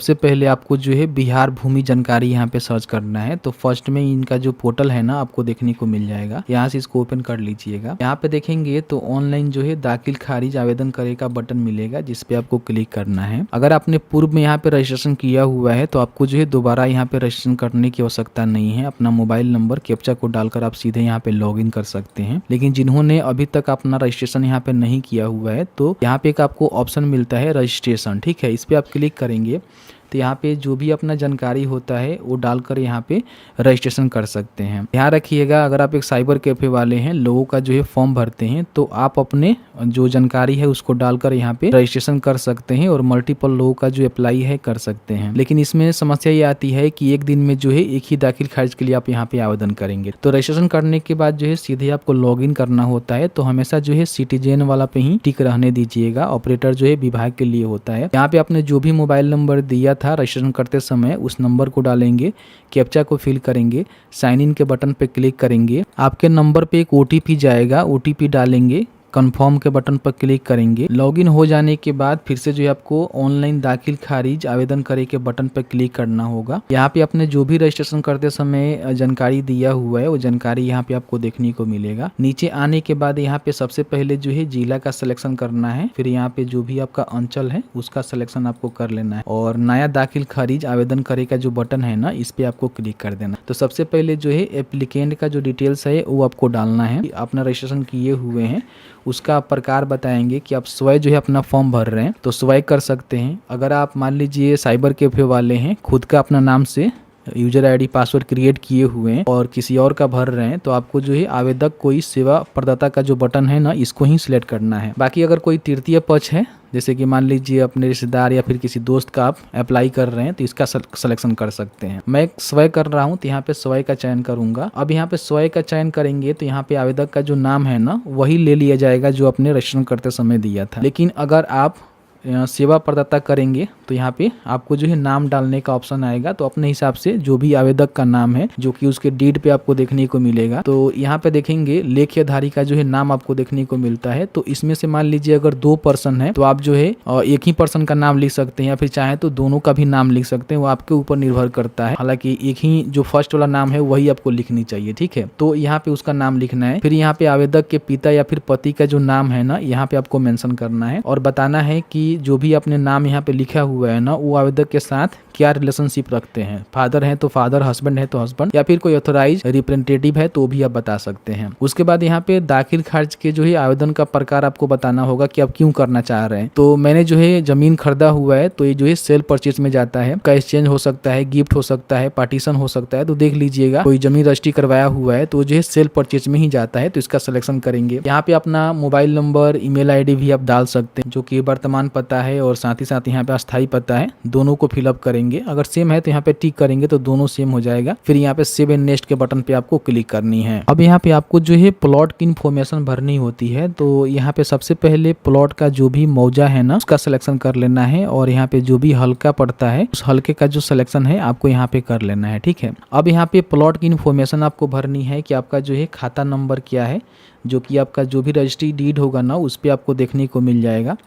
सबसे पहले आपको जो है बिहार भूमि जानकारी यहाँ पे सर्च करना है। तो फर्स्ट में इनका जो पोर्टल है ना आपको देखने को मिल जाएगा, यहाँ से इसको ओपन कर लीजिएगा। यहाँ पे देखेंगे तो ऑनलाइन जो है दाखिल खारिज आवेदन करे का बटन मिलेगा, जिसपे आपको क्लिक करना है। अगर आपने पूर्व में यहाँ पे रजिस्ट्रेशन किया हुआ है तो आपको जो है दोबारा यहाँ पे रजिस्ट्रेशन करने की आवश्यकता नहीं है। अपना मोबाइल नंबर कैप्चा को डालकर आप सीधे यहाँ पे लॉग इन कर सकते हैं। लेकिन जिन्होंने अभी तक अपना रजिस्ट्रेशन यहाँ पे नहीं किया हुआ है तो यहाँ पे एक आपको ऑप्शन मिलता है रजिस्ट्रेशन, ठीक है। इस पे आप क्लिक करेंगे तो यहाँ पे जो भी अपना जानकारी होता है वो डालकर यहाँ पे रजिस्ट्रेशन कर सकते हैं। ध्यान रखिएगा, अगर आप एक साइबर कैफे वाले हैं, लोगों का जो है फॉर्म भरते हैं, तो आप अपने जो जानकारी है उसको डालकर यहाँ पे रजिस्ट्रेशन कर सकते हैं और मल्टीपल लोगों का जो अप्लाई है कर सकते हैं। लेकिन इसमें समस्या ये आती है कि एक दिन में जो है एक ही दाखिल खारिज के लिए आप यहाँ पे आवेदन करेंगे। तो रजिस्ट्रेशन करने के बाद जो है सीधे आपको लॉग इन करना होता है। तो हमेशा जो है सिटीजन वाला पे ही टिक रहने दीजिएगा। ऑपरेटर जो है विभाग के लिए होता है। यहाँ पे आपने जो भी मोबाइल नंबर दिया था रजिस्ट्रेशन करते समय उस नंबर को डालेंगे, कैप्चा को फिल करेंगे, साइन इन के बटन पे क्लिक करेंगे। आपके नंबर पे एक ओटीपी जाएगा, ओटीपी डालेंगे, कंफर्म के बटन पर क्लिक करेंगे। लॉगिन हो जाने के बाद फिर से जो है आपको ऑनलाइन दाखिल खारिज आवेदन करे के बटन पर क्लिक करना होगा। यहाँ पे आपने जो भी रजिस्ट्रेशन करते समय जानकारी दिया हुआ है वो जानकारी यहाँ पे आपको देखने को मिलेगा। नीचे आने के बाद यहाँ पे सबसे पहले जो है जिला का सिलेक्शन करना है, फिर यहाँ पे जो भी आपका अंचल है उसका सिलेक्शन आपको कर लेना है और नया दाखिल खारिज आवेदन करे का जो बटन है ना इस पे आपको क्लिक कर देना। तो सबसे पहले जो है एप्लीकेंट का जो डिटेल्स है वो आपको डालना है। अपना रजिस्ट्रेशन किए हुए हैं उसका प्रकार बताएंगे कि आप स्वयं जो है अपना फॉर्म भर रहे हैं तो स्वयं कर सकते हैं। अगर आप मान लीजिए साइबर कैफे वाले हैं, खुद का अपना नाम से यूजर आईडी पासवर्ड क्रिएट किए हुए हैं और किसी और का भर रहे हैं तो आपको जो है आवेदक कोई सेवा प्रदाता का जो बटन है ना इसको ही सिलेक्ट करना है। बाकी अगर कोई तृतीय पक्ष है, जैसे कि मान लीजिए अपने रिश्तेदार या फिर किसी दोस्त का आप अप्लाई कर रहे हैं तो इसका सिलेक्शन कर सकते हैं। मैं स्वयं कर रहा हूं तो यहाँ पे स्वयं का चयन करूंगा। अब यहाँ पे स्वयं का चयन करेंगे तो यहाँ पे आवेदक का जो नाम है ना वही ले लिया जाएगा जो अपने रजिस्ट्रेशन करते समय दिया था। लेकिन अगर आप सेवा प्रदाता करेंगे तो यहाँ पे आपको जो है नाम डालने का ऑप्शन आएगा। तो अपने हिसाब से जो भी आवेदक का नाम है जो कि उसके डीड पे आपको देखने को मिलेगा, तो यहाँ पे देखेंगे लेखधारी का जो है नाम आपको देखने को मिलता है। तो इसमें से मान लीजिए अगर 2 पर्सन है तो आप जो है एक ही पर्सन का नाम लिख सकते हैं या फिर चाहे तो दोनों का भी नाम लिख सकते हैं, वो आपके ऊपर निर्भर करता है। हालांकि एक ही जो फर्स्ट वाला नाम है वही आपको लिखनी चाहिए, ठीक है। तो यहाँ पे उसका नाम लिखना है। फिर यहाँ पे आवेदक के पिता या फिर पति का जो नाम है ना यहाँ पे आपको मेंशन करना है और बताना है कि जो भी अपने नाम यहाँ पे लिखा हुआ है ना वो आवेदक के साथ क्या रिलेशनशिप रखते हैं। फादर है तो फादर, हस्बैंड है तो हस्बैंड, या फिर कोई ऑथराइज रिप्रेजेंटेटिव है तो भी आप बता सकते हैं। उसके बाद यहाँ पे दाखिल खारिज के जो है आवेदन का प्रकार आपको बताना होगा कि आप क्यों करना चाह रहे हैं। तो मैंने जो है जमीन खरीदा हुआ है तो ये जो है सेल परचेज में जाता है। का एक्सचेंज हो सकता है, गिफ्ट हो सकता है, पार्टीशन हो सकता है। तो देख लीजिएगा कोई जमीन रजिस्ट्री करवाया हुआ है तो जो है सेल परचेज में ही जाता है, तो इसका सिलेक्शन करेंगे। यहाँ पे अपना मोबाइल नंबर, ईमेल आईडी भी आप डाल सकते हैं जो कि वर्तमान पता है और साथ ही साथ यहाँ पे अस्थायी पता है, दोनों को फिलअप करेंगे। अगर सेम है तो यहाँ पे टिक करेंगे तो दोनों सेम हो जाएगा। फिर यहाँ पे सेव एंड नेक्स्ट के बटन पे आपको क्लिक करनी है। अब यहाँ पे आपको जो है प्लॉट की इन्फॉर्मेशन भरनी होती है। तो यहाँ पे सबसे पहले प्लॉट का जो भी मौजा है ना उसका सिलेक्शन कर लेना है और यहाँ पे जो भी हल्का पड़ता है उस हल्के का जो सिलेक्शन है आपको यहाँ पे कर लेना है, ठीक है। अब यहाँ पे प्लॉट की इन्फॉर्मेशन आपको भरनी है कि आपका जो है खाता नंबर क्या है, जो कि आपका जो भी रजिस्ट्री डीड होगा ना उस पर आपको देखने को मिल जाएगा।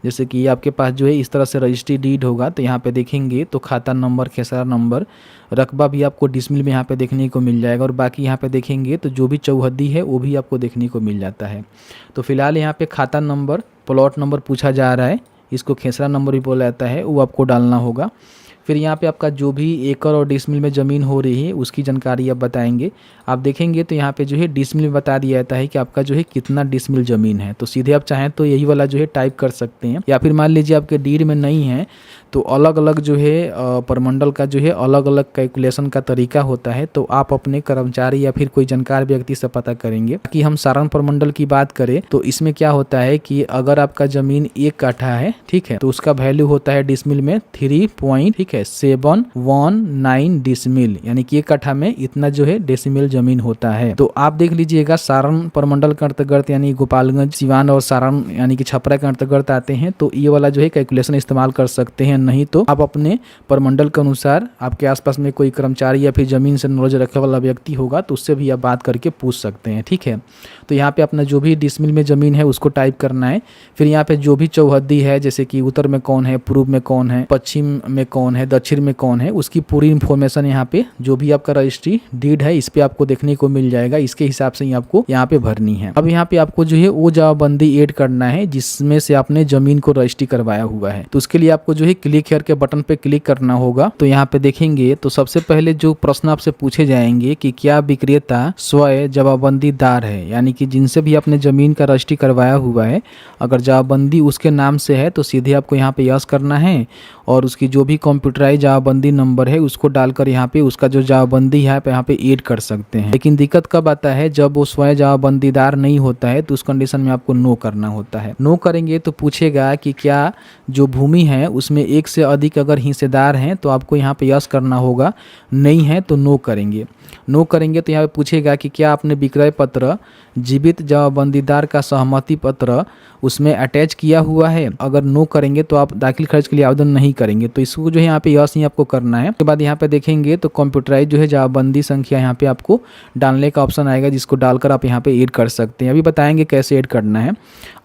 जैसे कि आपके पास जो है इस तरह से रजिस्ट्री डीड होगा तो यहाँ पे देखेंगे तो खाता नंबर, खेसरा नंबर, रकबा भी आपको डिसमिल में यहाँ पे देखने को मिल जाएगा और बाकी यहाँ पे देखेंगे तो जो भी चौहद्दी है वो भी आपको देखने को मिल जाता है। तो फिलहाल यहाँ पे खाता नंबर, प्लॉट नंबर पूछा जा रहा है, इसको खेसरा नंबर भी बोला जाता है, वो आपको डालना होगा। फिर यहाँ पे आपका जो भी एकड़ और डिसमिल में ज़मीन हो रही है उसकी जानकारी आप बताएंगे। आप देखेंगे तो यहाँ पे जो है डिसमिल में बता दिया जाता है कि आपका जो है कितना डिसमिल ज़मीन है। तो सीधे आप चाहें तो यही वाला जो है टाइप कर सकते हैं, या फिर मान लीजिए आपके डीड में नहीं है तो अलग अलग जो है प्रमंडल का जो है अलग अलग कैलकुलेशन का तरीका होता है। तो आप अपने कर्मचारी या फिर कोई जानकार व्यक्ति से पता करेंगे। कि हम सारण प्रमंडल की बात करें तो इसमें क्या होता है कि अगर आपका ज़मीन 1 कट्ठा है, ठीक है, तो उसका वैल्यू होता है डिसमिल में 3.719 डिसमिल, यानी कि 1 कट्ठा में इतना जो है डेसिमल जमीन होता है। तो आप देख लीजिएगा सारण प्रमंडल के अंतर्गत यानी गोपालगंज, सिवान और सारण यानी कि छपरा के अंतर्गत आते हैं। तो ये वाला जो है कैलकुलेशन इस्तेमाल कर सकते हैं नहीं तो आप अपने प्रमंडल के अनुसार आपके आसपास में कोई कर्मचारी या फिर ज़मीन से नॉलेज रखने वाला व्यक्ति होगा तो उससे भी आप बात करके पूछ सकते हैं। ठीक है, तो यहाँ पे अपना जो भी डिसमिल में ज़मीन है उसको टाइप करना है। फिर यहाँ पे जो भी चौहद्दी है, जैसे कि उत्तर में कौन है, पूर्व में कौन है, पश्चिम में कौन है, दक्षिण में कौन है, उसकी पूरी इन्फॉर्मेशन यहाँ पे जो भी आपका रजिस्ट्री डीड है इस पे आपको देखने को मिल जाएगा। इसके हिसाब से ही आपको यहाँ पे भरनी है। अब यहाँ पे आपको जो है वो जमाबंदी ऐड करना है जिसमें से आपने जमीन को रजिस्ट्री करवाया हुआ है। तो उसके लिए आपको जो है क्लिक हियर के बटन पे क्लिक करना होगा। तो यहाँ पे देखेंगे तो सबसे पहले जो प्रश्न आपसे पूछे जाएंगे कि क्या विक्रेता स्वयं जमाबंदीदार है, यानी कि जिनसे भी आपने जमीन का रजिस्ट्री करवाया हुआ है, अगर जमाबंदी उसके नाम से है तो सीधे आपको यहाँ पे यस करना है और उसकी जो भी कंप्यूटराइज जमाबंदी नंबर है उसको डालकर यहाँ पे उसका जो जमाबंदी है यहाँ पे ऐड कर सकते हैं। लेकिन दिक्कत कब आता है, जब वो स्वयं जमाबंदीदार नहीं होता है तो उस कंडीशन में आपको नो करना होता है। नो करेंगे तो पूछेगा कि क्या जो भूमि है उसमें एक से अधिक अगर हिस्सेदार हैं तो आपको यहाँ पे यस करना होगा, नहीं है तो नो करेंगे। नो करेंगे तो यहाँ पे पूछेगा कि क्या आपने विक्रय पत्र, जीवित जमाबंदीदार का सहमति पत्र उसमें अटैच किया हुआ है। अगर नो करेंगे तो आप दाखिल खर्च के लिए आवेदन नहीं करेंगे, तो इसको जो है यहाँ पे यस ही आपको करना है। उसके बाद यहाँ पे देखेंगे तो कंप्यूटराइज जो है जमाबंदी संख्या यहाँ पे आपको डालने का ऑप्शन आएगा, जिसको डालकर आप यहाँ पे ऐड कर सकते हैं। अभी बताएंगे कैसे ऐड करना है।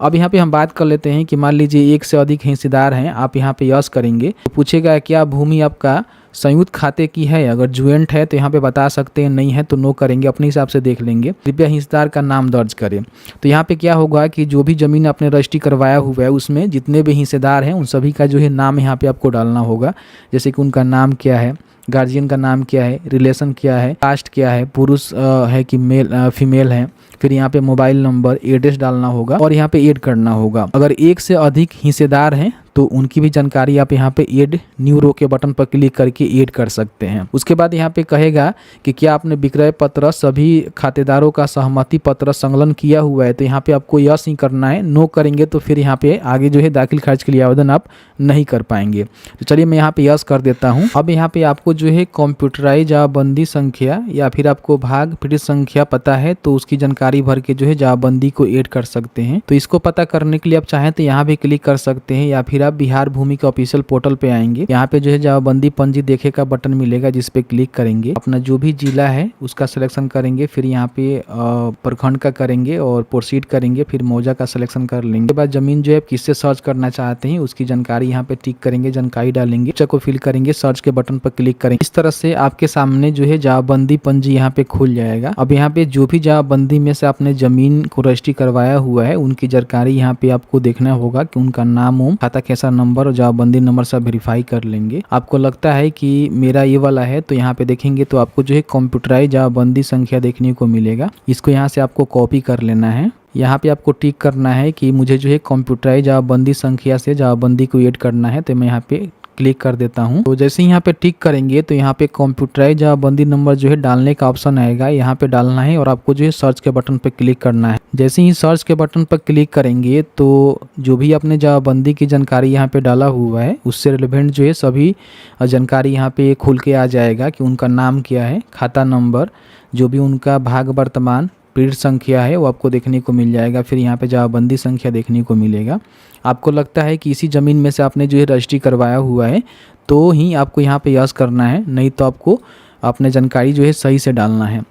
अब यहाँ पे हम बात कर लेते हैं कि मान लीजिए एक से अधिक हिस्सेदार हैं, आप यहाँ पे यस करेंगे तो पूछेगा क्या भूमि आपका संयुक्त खाते की है। अगर ज्वाइंट है तो यहाँ पे बता सकते हैं, नहीं है तो नो करेंगे, अपने हिसाब से देख लेंगे। कृपया हिस्सेदार का नाम दर्ज करें। तो यहाँ पे क्या होगा कि जो भी जमीन आपने रजिस्ट्री करवाया हुआ है उसमें जितने भी हिस्सेदार हैं उन सभी का जो है नाम यहाँ पे आपको डालना होगा, जैसे कि उनका नाम क्या है, गार्जियन का नाम क्या है, रिलेशन क्या है, कास्ट क्या है, पुरुष है कि मेल फीमेल है, फिर यहाँ पे मोबाइल नंबर, एड्रेस डालना होगा और यहाँ पे ऐड करना होगा। अगर एक से अधिक हिस्सेदार हैं तो उनकी भी जानकारी आप यहाँ पे ऐड न्यू रो के बटन पर क्लिक करके ऐड कर सकते हैं। उसके बाद यहाँ पे कहेगा कि क्या आपने विक्रय पत्र सभी खातेदारों का सहमति पत्र संकलन किया हुआ है, तो यहाँ पे आपको यस ही करना है। नो करेंगे तो फिर यहाँ पे आगे जो है दाखिल खर्च के लिए आवेदन आप नहीं कर पाएंगे। तो चलिए मैं यहाँ पे यस कर देता हूँ। अब यहाँ पे आपको जो है कंप्यूटराइज जमाबंदी संख्या या फिर आपको भाग पीड़ित संख्या पता है तो उसकी जानकारी भर के जो है जमाबंदी को ऐड कर सकते हैं। तो इसको पता करने के लिए आप चाहें तो यहाँ पे क्लिक कर सकते हैं या फिर आप बिहार भूमि के ऑफिशियल पोर्टल पे आएंगे। यहाँ पे जो है जमाबंदी पंजी देखे का बटन मिलेगा, जिस पे क्लिक करेंगे, अपना जो भी जिला है उसका सिलेक्शन करेंगे, फिर यहाँ पे प्रखंड का करेंगे और प्रोसीड करेंगे, फिर मौजा का सिलेक्शन कर लेंगे। उसके बाद जमीन जो है किससे सर्च करना चाहते हैं उसकी जानकारी यहाँ पे टिक करेंगे, जानकारी डालेंगे, को फिल करेंगे, सर्च के बटन पर क्लिक करेंगे। इस तरह से आपके सामने जो है जमाबंदी पंजी यहाँ पे खुल जाएगा। अब यहाँ पे जो भी जमाबंदी में से आपने जमीन को रजिस्ट्री करवाया हुआ है उनकी जानकारी यहाँ पे आपको देखना होगा कि उनका नाम, खाता कैसा नंबर और जमाबंदी नंबर सब वेरीफाई कर लेंगे। आपको लगता है कि मेरा ये वाला है तो यहाँ पे देखेंगे तो आपको जो है कंप्यूटराइज जमाबंदी संख्या देखने को मिलेगा। इसको यहाँ से आपको कॉपी कर लेना है। यहाँ पे आपको टिक करना है कि मुझे जो है कंप्यूटराइज जमाबंदी संख्या से जमाबंदी को ऐड करना है, तो मैं यहाँ पे क्लिक कर देता हूँ। तो जैसे ही यहाँ पे टिक करेंगे तो यहाँ पे कंप्यूटराइज जमाबंदी नंबर जो है डालने का ऑप्शन आएगा, यहाँ पे डालना है और आपको जो है सर्च के बटन पे क्लिक करना है। जैसे ही सर्च के बटन पर क्लिक करेंगे तो जो भी आपने जमाबंदी की जानकारी यहाँ पे डाला हुआ है उससे रिलेवेंट जो है सभी जानकारी यहाँ पे खुल के आ जाएगा कि उनका नाम क्या है, खाता नंबर, जो भी उनका भाग वर्तमान पीढ़ संख्या है वो आपको देखने को मिल जाएगा। फिर यहाँ पे जमाबंदी संख्या देखने को मिलेगा। आपको लगता है कि इसी ज़मीन में से आपने जो है रजिस्ट्री करवाया हुआ है तो ही आपको यहाँ पे यस करना है, नहीं तो आपको अपने जानकारी जो है सही से डालना है।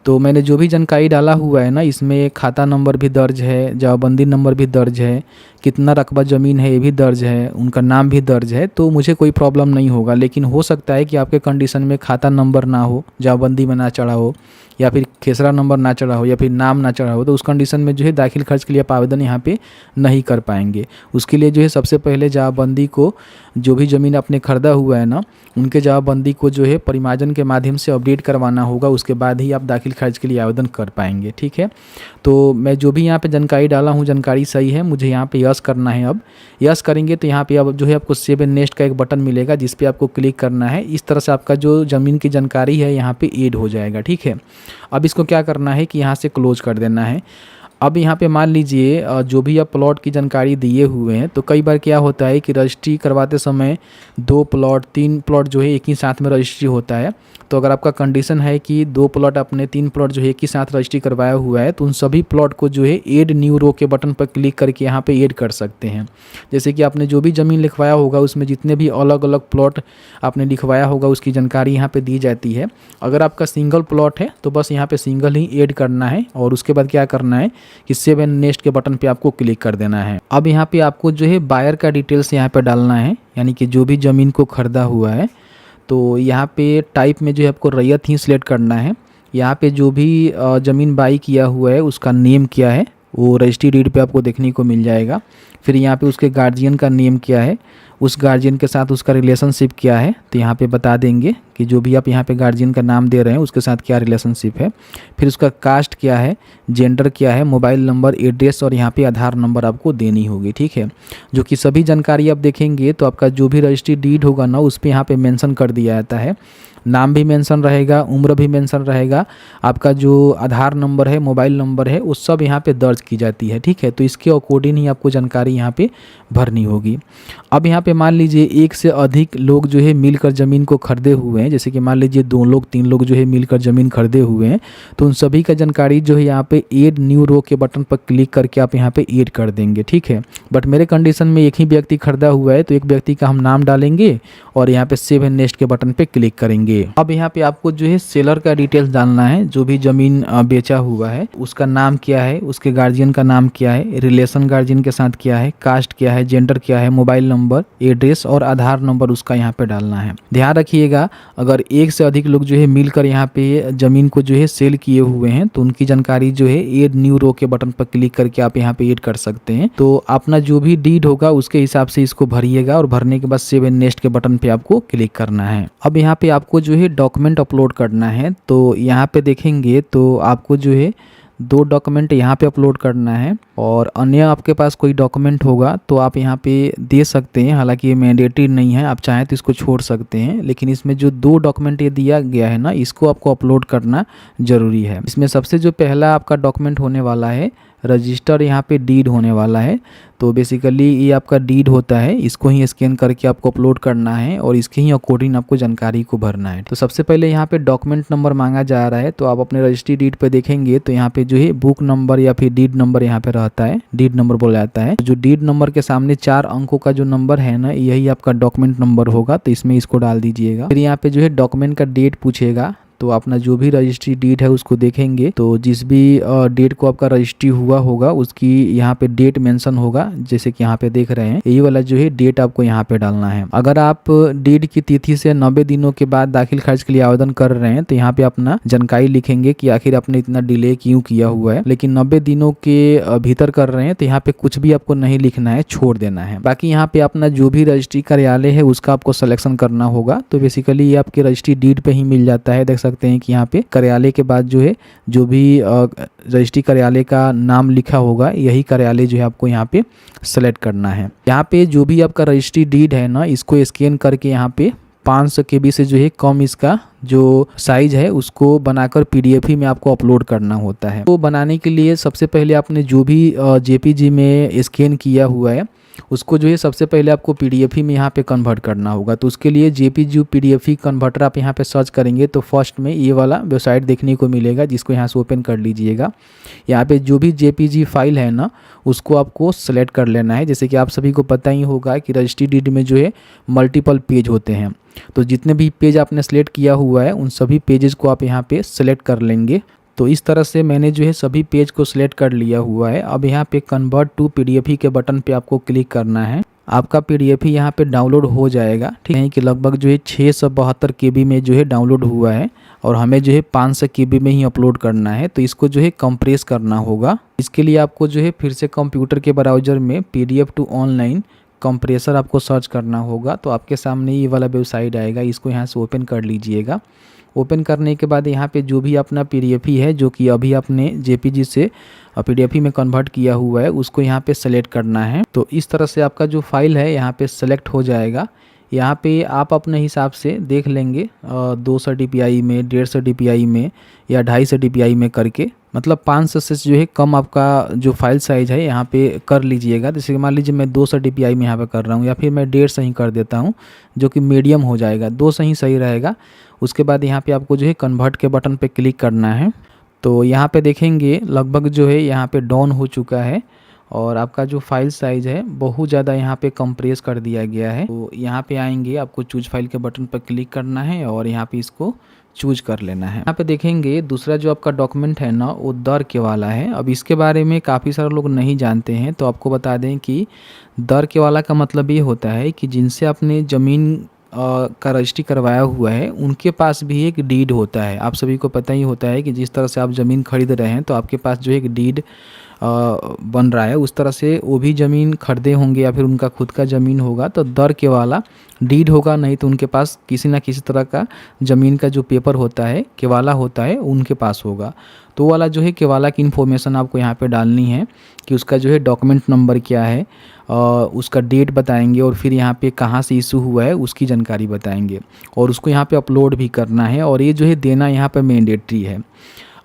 तो मैंने जो भी जानकारी डाला हुआ है ना, इसमें खाता नंबर भी दर्ज है, जमाबंदी नंबर भी दर्ज है, कितना रकबा ज़मीन है ये भी दर्ज है, उनका नाम भी दर्ज है, तो मुझे कोई प्रॉब्लम नहीं होगा। लेकिन हो सकता है कि आपके कंडीशन में खाता नंबर ना हो, जमाबंदी में ना चढ़ा हो, या फिर खेसरा नंबर ना चढ़ा हो, या फिर नाम ना चढ़ा हो, तो उस कंडीशन में जो है दाखिल खर्च के लिए आप आवेदन यहाँ पे नहीं कर पाएंगे। उसके लिए जो है सबसे पहले जमाबंदी को, जो भी ज़मीन आपने खरीदा हुआ है ना, उनके जमाबंदी को जो है परिमार्जन के माध्यम से अपडेट करवाना होगा। उसके बाद ही आप दाखिल खर्च के लिए आवेदन कर पाएंगे। ठीक है, तो मैं जो भी यहाँ पे जानकारी डाला हूँ जानकारी सही है, मुझे यहाँ पे यस करना है। अब यस करेंगे तो यहाँ पे अब जो है आपको सेव एंड नेक्स्ट का एक बटन मिलेगा, जिस पे आपको क्लिक करना है। इस तरह से आपका जो ज़मीन की जानकारी है यहाँ पे ऐड हो जाएगा। ठीक है, अब इसको क्या करना है कि यहाँ से क्लोज कर देना है। अब यहाँ पे मान लीजिए जो भी आप प्लॉट की जानकारी दिए हुए हैं, तो कई बार क्या होता है कि रजिस्ट्री करवाते समय 2 प्लॉट 3 प्लॉट जो है एक ही साथ में रजिस्ट्री होता है। तो अगर आपका कंडीशन है कि 2 प्लॉट आपने 3 प्लॉट जो है एक ही साथ रजिस्ट्री करवाया हुआ है, तो उन सभी प्लॉट को जो है ऐड न्यू रो के बटन पर क्लिक करके यहाँ पे ऐड कर सकते हैं। जैसे कि आपने जो भी ज़मीन लिखवाया होगा उसमें जितने भी अलग अलग प्लॉट आपने लिखवाया होगा उसकी जानकारी यहाँ पे दी जाती है। अगर आपका सिंगल प्लॉट है तो बस यहाँ पे सिंगल ही ऐड करना है और उसके बाद क्या करना है कि सेव एंड नेक्स्ट के बटन पे आपको क्लिक कर देना है। अब यहाँ पे आपको जो है बायर का डिटेल्स यहाँ पे डालना है, यानी कि जो भी ज़मीन को खरीदा हुआ है। तो यहाँ पे टाइप में जो है आपको रैयत ही सिलेक्ट करना है। यहाँ पे जो भी ज़मीन बाई किया हुआ है उसका नेम क्या है वो रजिस्ट्री डीड पे आपको देखने को मिल जाएगा। फिर यहाँ पे उसके गार्जियन का नेम क्या है, उस गार्जियन के साथ उसका रिलेशनशिप क्या है, तो यहाँ पे बता देंगे कि जो भी आप यहाँ पे गार्जियन का नाम दे रहे हैं उसके साथ क्या रिलेशनशिप है। फिर उसका कास्ट क्या है, जेंडर क्या है, मोबाइल नंबर, एड्रेस और यहाँ पे आधार नंबर आपको देनी होगी, ठीक है। जो कि सभी जानकारी आप देखेंगे तो आपका जो भी रजिस्ट्री डीड होगा ना उस पर यहाँ पे मेंशन कर दिया जाता है। नाम भी मेंशन रहेगा, उम्र भी मेंशन रहेगा, आपका जो आधार नंबर है, मोबाइल नंबर है, वो सब यहाँ पे दर्ज की जाती है, ठीक है। तो इसके अकॉर्डिंग ही आपको जानकारी यहाँ पे भरनी होगी। अब यहाँ पे मान लीजिए एक से अधिक लोग जो है मिलकर ज़मीन को खरीदे हुए हैं, जैसे कि मान लीजिए 2 लोग 3 लोग जो है मिलकर ज़मीन खरीदे हुए हैं, तो उन सभी का जानकारी जो है यहाँ पे ऐड न्यू रो के बटन पर क्लिक करके आप यहाँ पे ऐड कर देंगे, ठीक है। बट मेरे कंडीशन में एक ही व्यक्ति खरीदा हुआ है तो एक व्यक्ति का हम नाम डालेंगे और यहाँ पे सेव एंड नेक्स्ट के बटन पे क्लिक करेंगे। अब यहाँ पे आपको जो है सेलर का डिटेल्स डालना है, जो भी ज़मीन बेचा हुआ है उसका नाम क्या है, उसके गार्जियन का नाम क्या है, रिलेशन गार्जियन के साथ क्या है, कास्ट क्या है, जेंडर क्या है, मोबाइल नंबर, एड्रेस और आधार नंबर उसका यहाँ पे डालना है। ध्यान रखिएगा अगर एक से अधिक लोग जो है मिलकर यहाँ पे ज़मीन को जो है सेल किए हुए हैं तो उनकी जानकारी जो है ऐड न्यू रो के बटन पर क्लिक करके आप यहाँ पे ऐड कर सकते हैं। तो अपना जो भी डीड होगा उसके हिसाब से इसको भरिएगा और भरने के बाद सेव एंड नेक्स्ट के बटन पे आपको क्लिक करना है। अब यहाँ पे आपको जो है डॉक्यूमेंट अपलोड करना है। तो यहाँ पे देखेंगे तो आपको जो है 2 डॉक्यूमेंट यहाँ पे अपलोड करना है और अन्य आपके पास कोई डॉक्यूमेंट होगा तो आप यहाँ पे दे सकते हैं। हालांकि ये मैंडेटरी नहीं है, आप चाहें तो इसको छोड़ सकते हैं, लेकिन इसमें जो 2 डॉक्यूमेंट ये दिया गया है ना इसको आपको अपलोड करना ज़रूरी है। इसमें सबसे जो पहला आपका डॉक्यूमेंट होने वाला है रजिस्टर यहाँ पे डीड होने वाला है। तो बेसिकली ये आपका डीड होता है, इसको ही स्कैन करके आपको अपलोड करना है और इसके ही अकॉर्डिंग आपको जानकारी को भरना है। तो सबसे पहले यहाँ पे डॉक्यूमेंट नंबर मांगा जा रहा है, तो आप अपने रजिस्ट्री डीड पे देखेंगे तो यहाँ पे जो है बुक नंबर या फिर डीड नंबर यहाँ पे रहता है, डीड नंबर बोला जाता है। जो डीड नंबर के सामने 4 अंकों का जो नंबर है ना यही आपका डॉक्यूमेंट नंबर होगा, तो इसमें इसको डाल दीजिएगा। फिर यहाँ पे जो है डॉक्यूमेंट का डेट पूछेगा, तो अपना जो भी रजिस्ट्री डीड है उसको देखेंगे तो जिस भी डेट को आपका रजिस्ट्री हुआ होगा उसकी यहाँ पे डेट मेंशन होगा, जैसे कि यहाँ पे देख रहे हैं यही वाला जो है डेट आपको यहाँ पे डालना है। अगर आप डीड की तिथि से 90 दिनों के बाद दाखिल खारिज के लिए आवेदन कर रहे हैं तो यहाँ पे अपना जानकारी लिखेंगे कि आखिर आपने इतना डिले क्यों किया हुआ है। लेकिन 90 दिनों के भीतर कर रहे हैं तो यहाँ पे कुछ भी आपको नहीं लिखना है, छोड़ देना है। बाकी यहाँ पे अपना जो भी रजिस्ट्री कार्यालय है उसका आपको सिलेक्शन करना होगा। तो बेसिकली ये आपकी रजिस्ट्री डीड पे ही मिल जाता है। देख सकते हैं कि यहाँ पे कार्यालय के बाद जो है जो भी रजिस्ट्री कार्यालय का नाम लिखा होगा यही कार्यालय जो है आपको यहाँ पे सेलेक्ट करना है। यहाँ पे जो भी आपका रजिस्ट्री डीड है ना इसको स्कैन करके यहाँ पे 500 KB से जो है कम इसका जो साइज है उसको बनाकर PDF में आपको अपलोड करना होता है। तो बनाने के लिए सबसे पहले आपने जो भी JPG में स्कैन किया हुआ है उसको जो है सबसे पहले आपको PDF में यहाँ पे कन्वर्ट करना होगा। तो उसके लिए JPG PDF कन्वर्टर आप यहाँ पे सर्च करेंगे तो फर्स्ट में ये वाला वेबसाइट देखने को मिलेगा, जिसको यहाँ से ओपन कर लीजिएगा। यहाँ पे जो भी JPG फाइल है ना उसको आपको सेलेक्ट कर लेना है। जैसे कि आप सभी को पता ही होगा कि रजिस्ट्री डीड में जो है मल्टीपल पेज होते हैं, तो जितने भी पेज आपने सेलेक्ट किया हुआ है उन सभी पेजेस को आप यहाँ पे सेलेक्ट कर लेंगे। तो इस तरह से मैंने जो है सभी पेज को सिलेक्ट कर लिया हुआ है। अब यहाँ पे कन्वर्ट टू PDF के बटन पे आपको क्लिक करना है। आपका PDF यहाँ पे डाउनलोड हो जाएगा, ठीक है, कि लगभग जो है 672 KB में जो है डाउनलोड हुआ है और हमें जो है 500 KB में ही अपलोड करना है। तो इसको जो है कंप्रेस करना होगा। इसके लिए आपको जो है फिर से कंप्यूटर के ब्राउज़र में PDF टू ऑनलाइन कंप्रेसर आपको सर्च करना होगा। तो आपके सामने ये वाला वेबसाइट आएगा, इसको यहाँ से ओपन कर लीजिएगा। ओपन करने के बाद यहाँ पे जो भी अपना PDF है जो कि अभी आपने JPG से PDF में कन्वर्ट किया हुआ है उसको यहाँ पे सेलेक्ट करना है। तो इस तरह से आपका जो फाइल है यहाँ पे सेलेक्ट हो जाएगा। यहाँ पे आप अपने हिसाब से देख लेंगे 200 DPI में, 150 DPI में या 250 DPI में करके, मतलब 500 से जो है कम आपका जो फाइल साइज़ है यहाँ पे कर लीजिएगा। जैसे कि मान लीजिए मैं 200 DPI में यहाँ पे कर रहा हूँ, या फिर मैं 150 ही कर देता हूँ जो कि मीडियम हो जाएगा, 200 ही सही रहेगा। उसके बाद यहाँ पे आपको जो है कन्वर्ट के बटन पे क्लिक करना है। तो यहाँ पे देखेंगे लगभग जो है यहाँ पे डाउन हो चुका है और आपका जो फाइल साइज़ है बहुत ज़्यादा यहाँ पे कंप्रेस कर दिया गया है। तो यहाँ पे आएंगे, आपको चूज फाइल के बटन पर क्लिक करना है और यहाँ पे इसको चूज कर लेना है। यहाँ पे देखेंगे दूसरा जो आपका डॉक्यूमेंट है ना वो दर के वाला है। अब इसके बारे में काफ़ी सारे लोग नहीं जानते हैं, तो आपको बता दें कि दर के वाला का मतलब ये होता है कि जिनसे आपने ज़मीन का रजिस्ट्री करवाया हुआ है उनके पास भी एक डीड होता है। आप सभी को पता ही होता है कि जिस तरह से आप ज़मीन खरीद रहे हैं तो आपके पास जो एक डीड बन रहा है, उस तरह से वो भी ज़मीन खरीदे होंगे या फिर उनका खुद का ज़मीन होगा तो दर के वाला डीड होगा, नहीं तो उनके पास किसी ना किसी तरह का ज़मीन का जो पेपर होता है, केवाला होता है, उनके पास होगा। तो वाला जो है केवाला की इन्फॉर्मेशन आपको यहाँ पे डालनी है कि उसका जो है डॉक्यूमेंट नंबर क्या है, उसका डेट बताएंगे और फिर यहाँ पे कहाँ से इशू हुआ है उसकी जानकारी बताएंगे और उसको यहाँ पे अपलोड भी करना है और ये जो है देना यहाँ पे मैंडेटरी है।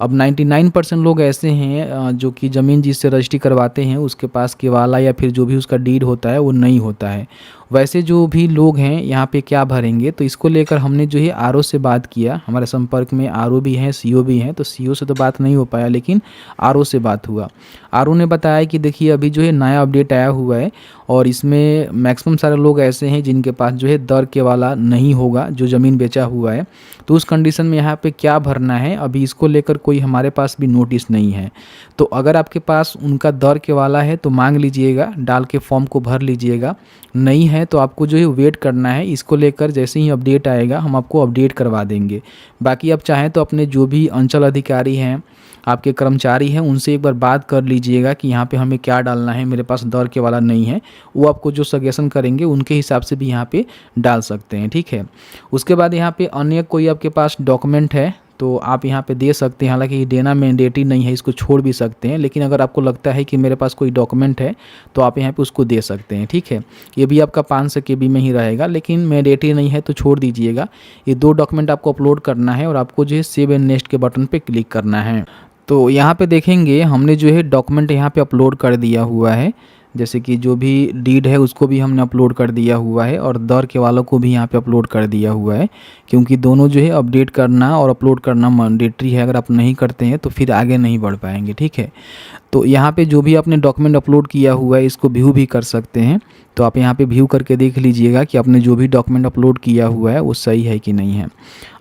अब 99% लोग ऐसे हैं जो कि ज़मीन जिससे रजिस्ट्री करवाते हैं उसके पास केवाला या फिर जो भी उसका डीड होता है वो नहीं होता है। वैसे जो भी लोग हैं यहाँ पे क्या भरेंगे, तो इसको लेकर हमने जो है आरओ से बात किया। हमारे संपर्क में आरओ भी हैं, सीओ भी हैं, तो सीओ से तो बात नहीं हो पाया लेकिन आरओ से बात हुआ। आरओ ने बताया कि देखिए अभी जो है नया अपडेट आया हुआ है और इसमें मैक्सिमम सारे लोग ऐसे हैं जिनके पास जो है दर केवाला नहीं होगा जो ज़मीन बेचा हुआ है। तो उस कंडीशन में यहाँ पे क्या भरना है, अभी इसको लेकर कोई हमारे पास भी नोटिस नहीं है। तो अगर आपके पास उनका दर केवाला है तो मांग लीजिएगा, डाल के फॉर्म को भर लीजिएगा। नहीं है तो आपको जो है वेट करना है। इसको लेकर जैसे ही अपडेट आएगा हम आपको अपडेट करवा देंगे। बाकी आप चाहें तो अपने जो भी अंचल अधिकारी हैं, आपके कर्मचारी हैं, उनसे एक बार बात कर लीजिएगा कि यहाँ पे हमें क्या डालना है, मेरे पास दर के वाला नहीं है। वो आपको जो सजेशन करेंगे उनके हिसाब से भी यहाँ पे डाल सकते हैं, ठीक है। उसके बाद यहाँ पे अन्य कोई आपके पास डॉक्यूमेंट है तो आप यहाँ पे दे सकते हैं। हालांकि ये देना मैंडेटरी नहीं है, इसको छोड़ भी सकते हैं, लेकिन अगर आपको लगता है कि मेरे पास कोई डॉक्यूमेंट है तो आप यहाँ पे उसको दे सकते हैं, ठीक है। ये भी आपका 500 KB में ही रहेगा, लेकिन मैंडेटरी नहीं है तो छोड़ दीजिएगा। ये 2 डॉक्यूमेंट आपको अपलोड करना है और आपको जो है सेव एंड नेक्स्ट के बटन पर क्लिक करना है। तो यहाँ पे देखेंगे हमने जो है डॉक्यूमेंट यहाँ पे अपलोड कर दिया हुआ है। जैसे कि जो भी डीड है उसको भी हमने अपलोड कर दिया हुआ है और दर के वालों को भी यहाँ पे अपलोड कर दिया हुआ है, क्योंकि दोनों जो है अपडेट करना और अपलोड करना मैंडेटरी है। अगर आप नहीं करते हैं तो फिर आगे नहीं बढ़ पाएंगे, ठीक है। तो यहाँ पे जो भी आपने डॉक्यूमेंट अपलोड किया हुआ है इसको व्यू भी कर सकते हैं। तो आप यहाँ पे व्यू करके देख लीजिएगा कि आपने जो भी डॉक्यूमेंट अपलोड किया हुआ है वो सही है कि नहीं है।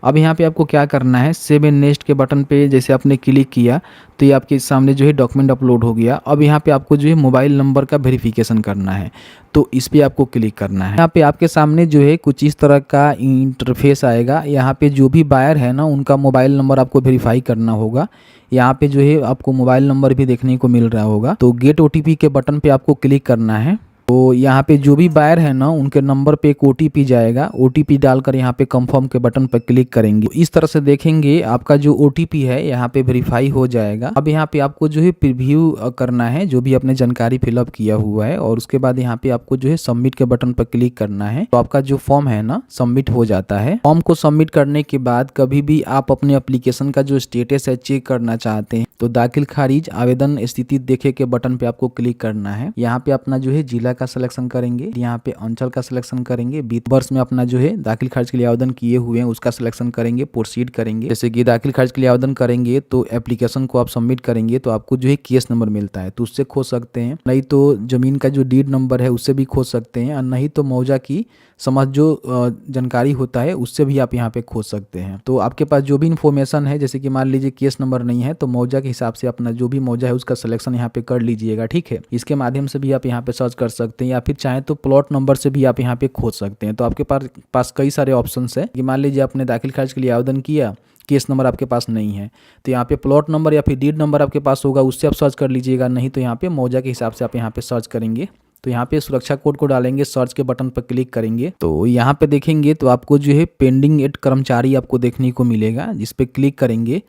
अब यहाँ पे आपको क्या करना है, सेव एंड नेक्स्ट के बटन पे जैसे आपने क्लिक किया तो ये आपके सामने जो है डॉक्यूमेंट अपलोड हो गया। अब यहाँ पे आपको जो है मोबाइल नंबर का वेरिफिकेशन करना है, तो इस पर आपको क्लिक करना है। यहाँ पे आपके सामने जो है कुछ इस तरह का इंटरफेस आएगा। यहाँ पे जो भी बायर है ना उनका मोबाइल नंबर आपको वेरीफाई करना होगा। यहाँ पे जो है आपको मोबाइल नंबर भी देखने को मिल रहा होगा। तो गेट OTP के बटन पे आपको क्लिक करना है। तो यहाँ पे जो भी बायर है ना उनके नंबर पे एक OTP जाएगा। OTP डालकर यहाँ पे कंफर्म के बटन पर क्लिक करेंगे। इस तरह से देखेंगे आपका जो OTP है यहाँ पे वेरीफाई हो जाएगा। अब यहाँ पे आपको जो है प्रीव्यू करना है जो भी आपने जानकारी फिलअप किया हुआ है और उसके बाद यहाँ पे आपको जो है सबमिट के बटन पर क्लिक करना है। तो आपका जो फॉर्म है ना सबमिट हो जाता है। फॉर्म को सबमिट करने के बाद कभी भी आप अपने एप्लीकेशन का जो स्टेटस है चेक करना चाहते हैं तो दाखिल खारिज आवेदन स्थिति देखे के बटन पे आपको क्लिक करना है। यहाँ पे अपना जो है जिला का सिलेक्शन करेंगे, यहाँ पे अंचल का सिलेक्शन करेंगे, 20 वर्ष में अपना जो है दाखिल खारिज के लिए आवेदन किए हुए हैं उसका सिलेक्शन करेंगे, प्रोसीड करेंगे। जैसे कि दाखिल खारिज के लिए आवेदन करेंगे तो एप्लीकेशन को आप सबमिट करेंगे तो आपको जो है केस नंबर मिलता है, तो उससे खोज सकते हैं। नहीं तो जमीन का जो डीड नंबर है उससे भी खोज सकते हैं और नहीं तो मौजा की समझ जो जानकारी होता है उससे भी आप यहाँ पे खोज सकते हैं। तो आपके पास जो भी इन्फॉर्मेशन है, जैसे कि मान लीजिए केस नंबर नहीं है तो मौजा के हिसाब से अपना जो भी मौजा है उसका सिलेक्शन यहाँ पे कर लीजिएगा, ठीक है। इसके माध्यम से भी आप यहाँ पे सर्च कर सकते हैं या फिर चाहे तो प्लॉट नंबर से भी आप यहाँ पे खोज सकते हैं। तो आपके पास कई सारे ऑप्शन है कि मान लीजिए आपने दाखिल खारिज के लिए आवेदन किया, केस नंबर आपके पास नहीं है तो यहाँ पे प्लॉट नंबर या फिर डीड नंबर आपके पास होगा, उससे आप सर्च कर लीजिएगा। नहीं तो यहाँ पे मौजा के हिसाब से आप यहाँ पे सर्च करेंगे। तो यहाँ पे सुरक्षा कोड को डालेंगे, सर्च के बटन पर क्लिक करेंगे तो यहाँ पे देखेंगे तो आपको जो है पेंडिंग एट कर्मचारी आपको देखने को मिलेगा। जिस पे क्लिक करेंगे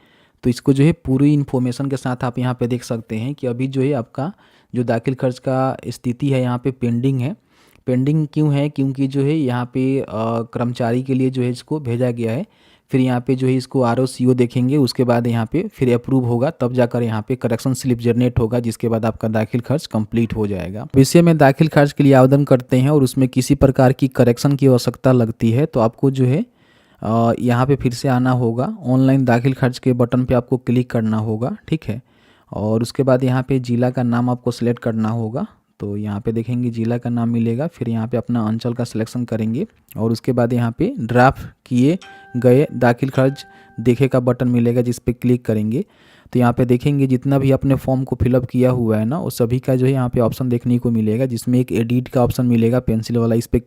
तो इसको जो है पूरी इन्फॉर्मेशन के साथ आप यहाँ पे देख सकते हैं कि अभी जो है आपका जो दाखिल खर्च का स्थिति है यहाँ पे पेंडिंग है। पेंडिंग क्यों है? क्योंकि जो है यहाँ पे कर्मचारी के लिए जो है इसको भेजा गया है। फिर यहाँ पे जो है इसको आरओसीओ देखेंगे, उसके बाद यहाँ पे फिर अप्रूव होगा, तब जाकर यहाँ पे करेक्शन स्लिप जनरेट होगा, जिसके बाद आपका दाखिल खर्च कंप्लीट हो जाएगा। विषय में दाखिल खर्च के लिए आवेदन करते हैं और उसमें किसी प्रकार की करेक्शन की आवश्यकता लगती है तो आपको जो है यहाँ पे फिर से आना होगा। ऑनलाइन दाखिल खर्च के बटन पे आपको क्लिक करना होगा, ठीक है। और उसके बाद यहाँ पे जिला का नाम आपको सेलेक्ट करना होगा। तो यहाँ पे देखेंगे जिला का नाम मिलेगा, फिर यहाँ पे अपना अंचल का सिलेक्शन करेंगे और उसके बाद यहाँ पे ड्राफ्ट किए गए दाखिल खर्च देखे का बटन मिलेगा, जिस पे क्लिक करेंगे तो यहाँ पे देखेंगे जितना भी अपने फॉर्म को फिलअप किया हुआ है ना, वो सभी का जो है यहाँ पे ऑप्शन देखने को मिलेगा, जिसमें एक एडिट का ऑप्शन मिलेगा पेंसिल वाला, इस पे